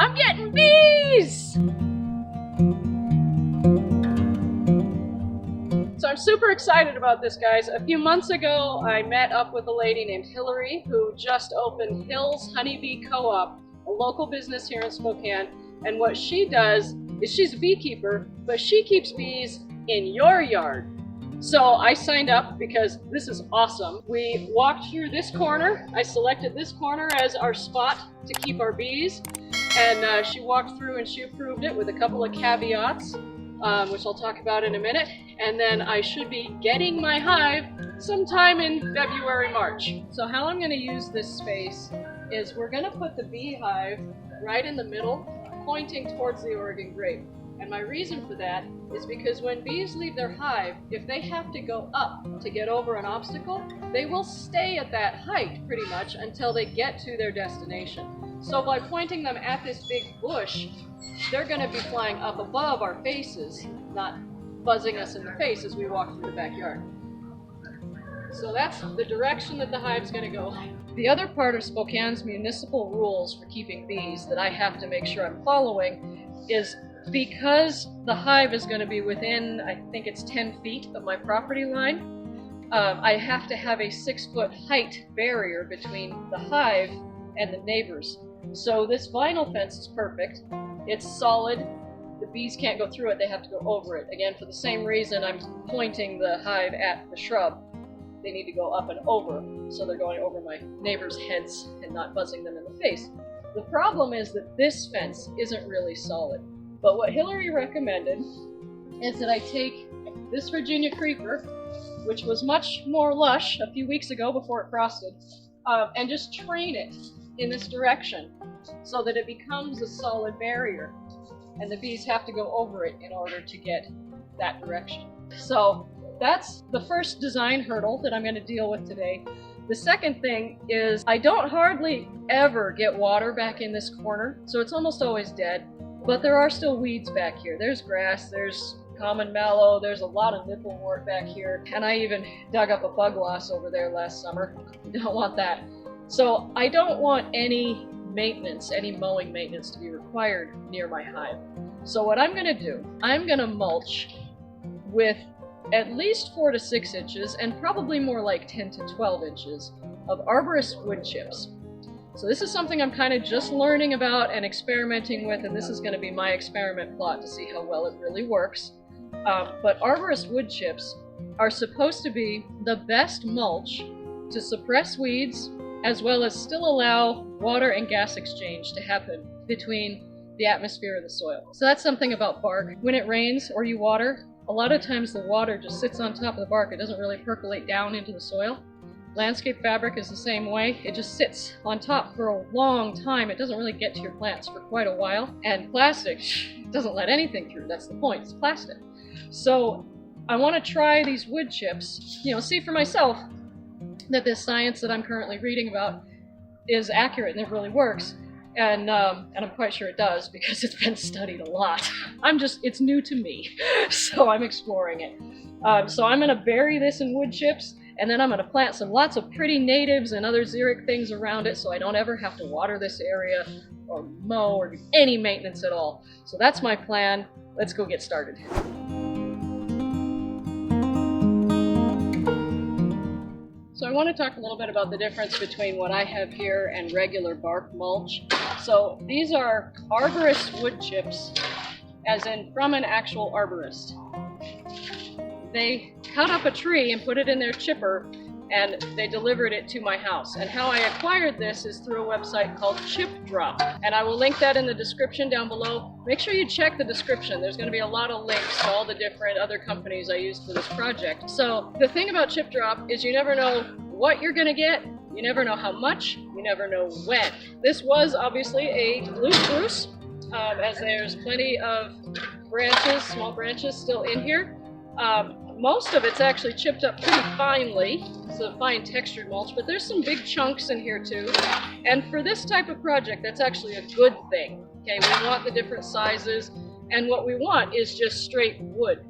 I'm getting bees! So I'm super excited about this, guys. A few months ago, I met up with a lady named Hillary who just opened Hill's Honeybee Co-op, a local business here in Spokane. And what she does is she's a beekeeper, but she keeps bees in your yard. So I signed up because this is awesome. We walked through this corner. I selected this corner as our spot to keep our bees. And she walked through and she approved it with a couple of caveats, which I'll talk about in a minute. And then I should be getting my hive sometime in February, March. So how I'm gonna use this space is we're gonna put the beehive right in the middle, pointing towards the Oregon grape. And my reason for that is because when bees leave their hive, if they have to go up to get over an obstacle, they will stay at that height pretty much until they get to their destination. So by pointing them at this big bush, they're going to be flying up above our faces, not buzzing us in the face as we walk through the backyard. So that's the direction that the hive's going to go. The other part of Spokane's municipal rules for keeping bees that I have to make sure I'm following is because the hive is going to be within, I think it's 10 feet of my property line, I have to have a 6-foot height barrier between the hive and the neighbors. So this vinyl fence is perfect. It's solid. The bees can't go through it, they have to go over it. Again, for the same reason I'm pointing the hive at the shrub. They need to go up and over, so they're going over my neighbors' heads and not buzzing them in the face. The problem is that this fence isn't really solid. But what Hillary recommended is that I take this Virginia creeper, which was much more lush a few weeks ago before it frosted, and just train it in this direction so that it becomes a solid barrier. And the bees have to go over it in order to get that direction. So that's the first design hurdle that I'm going to deal with today. The second thing is I don't hardly ever get water back in this corner, so it's almost always dead. But there are still weeds back here. There's grass, there's common mallow, there's a lot of nipplewort back here, and I even dug up a bug loss over there last summer. You don't want that. So I don't want any maintenance, any mowing maintenance to be required near my hive. So what I'm gonna do, I'm gonna mulch with at least 4 to 6 inches, and probably more like 10 to 12 inches of arborist wood chips. So this is something I'm kind of just learning about and experimenting with, and this is going to be my experiment plot to see how well it really works. But arborist wood chips are supposed to be the best mulch to suppress weeds, as well as still allow water and gas exchange to happen between the atmosphere and the soil. So that's something about bark. When it rains or you water, a lot of times the water just sits on top of the bark. It doesn't really percolate down into the soil. Landscape fabric is the same way. It just sits on top for a long time. It doesn't really get to your plants for quite a while. And plastic doesn't let anything through. That's the point. It's plastic. So I want to try these wood chips, see for myself that this science that I'm currently reading about is accurate and it really works. And I'm quite sure it does because it's been studied a lot. It's new to me, so I'm exploring it. So I'm going to bury this in wood chips. And then I'm going to plant lots of pretty natives and other xeric things around it so I don't ever have to water this area or mow or do any maintenance at all. So that's my plan. Let's go get started. So I want to talk a little bit about the difference between what I have here and regular bark mulch. So these are arborist wood chips, as in from an actual arborist. They cut up a tree and put it in their chipper, and they delivered it to my house. And how I acquired this is through a website called Chip Drop, and I will link that in the description down below. Make sure you check the description. There's going to be a lot of links to all the different other companies I used for this project. So the thing about Chip Drop is you never know what you're going to get, you never know how much, you never know when. This was obviously a blue spruce, as there's plenty of branches, small branches still in here. Most of it's actually chipped up pretty finely. It's a fine textured mulch, but there's some big chunks in here too. And for this type of project, that's actually a good thing. Okay, we want the different sizes, and what we want is just straight wood.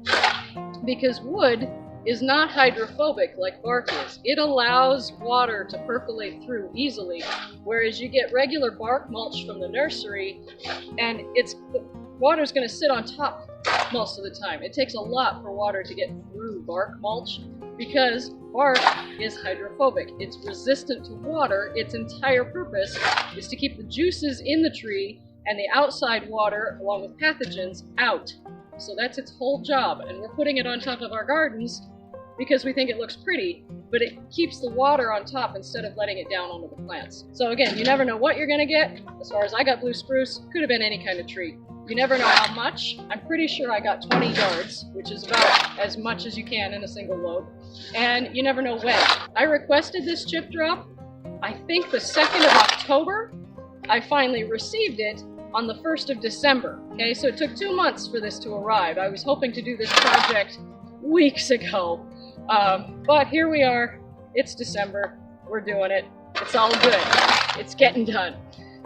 Because wood is not hydrophobic like bark is. It allows water to percolate through easily, whereas you get regular bark mulch from the nursery and the water's going to sit on top most of the time. It takes a lot for water to get through bark mulch because bark is hydrophobic. It's resistant to water. Its entire purpose is to keep the juices in the tree and the outside water, along with pathogens, out. So that's its whole job, and we're putting it on top of our gardens because we think it looks pretty, but it keeps the water on top instead of letting it down onto the plants. So again, you never know what you're gonna get. As far as I got blue spruce, could have been any kind of tree. You never know how much. I'm pretty sure I got 20 yards, which is about as much as you can in a single load. And you never know when. I requested this chip drop, I think the 2nd of October. I finally received it on the 1st of December. Okay, so it took 2 months for this to arrive. I was hoping to do this project weeks ago. But here we are. It's December. We're doing it. It's all good. It's getting done.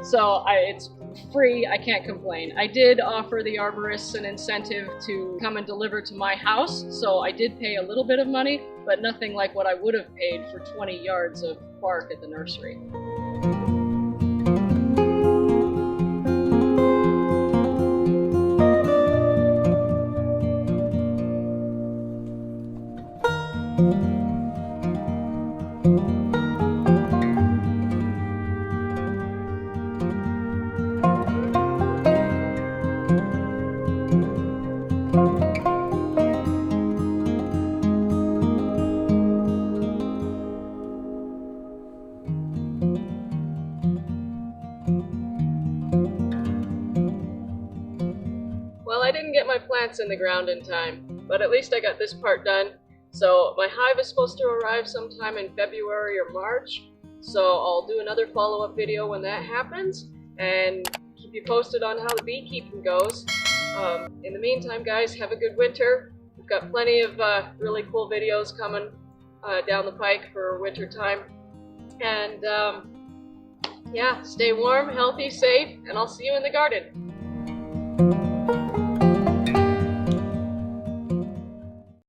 So it's free. I can't complain. I did offer the arborists an incentive to come and deliver to my house, so I did pay a little bit of money, but nothing like what I would have paid for 20 yards of bark at the nursery. Well, I didn't get my plants in the ground in time, but at least I got this part done. So my hive is supposed to arrive sometime in February or March, so I'll do another follow-up video when that happens and keep you posted on how the beekeeping goes. In the meantime, guys, have a good winter. We've got plenty of really cool videos coming down the pike for winter time. And yeah, stay warm, healthy, safe, and I'll see you in the garden.